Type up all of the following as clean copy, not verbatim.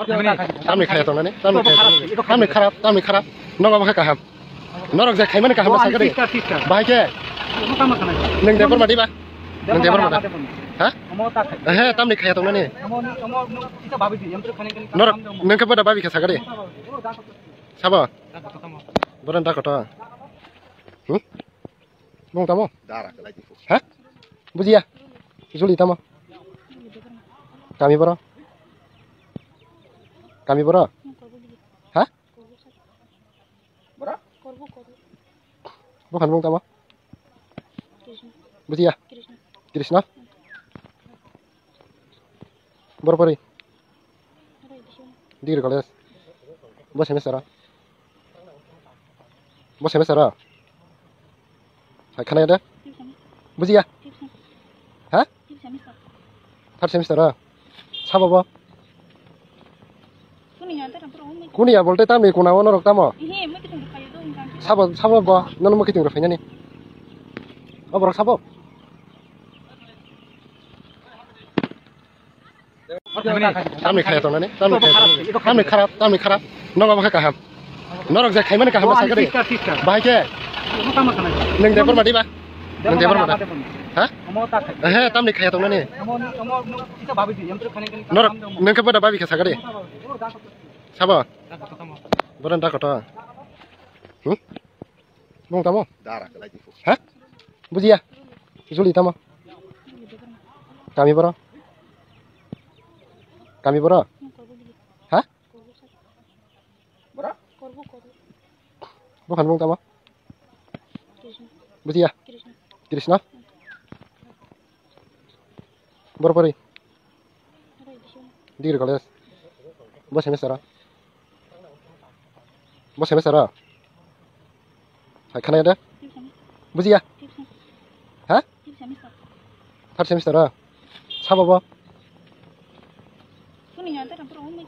tamni khaya tong nani tamni kharap noga bakha kaham norok jai khaimani kaham sa gari bahai ke neng depor madi ba neng depor mada ha he tamni khaya tong nani norok neng ke pada babi ke sa gari sabo boran ta kota mong tamo ha bujiya juli tamo kami boro ha bukan mong tamo bujiya Krishna boro pari degree college bo semester khana ada bujiya ha third semester sababo kunia bolte tamni kuna ono rok tamo sababo nono mo kiting rafanya ni obrok sabo tamni khaya tong nani tamni kharap noga bakha kaham norok jai khaimani kaham sa gari bahai ke neng depor madi ba neng depor mada ha he tamni khaya tong nani norok neng ke pada babi ke sa gari sabo boran ta kota mong tamo ha bujiya juli tamo kami boro ha bukan mong tamo bujiya Krishna boro pari degree college bo semester khana ada bujiya ha third semester sababo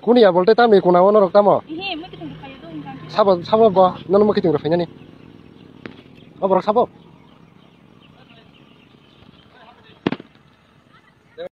kunia bolte tamni kuna ono rok tamo sababo nono mo kiting rafanya ni obrok sabo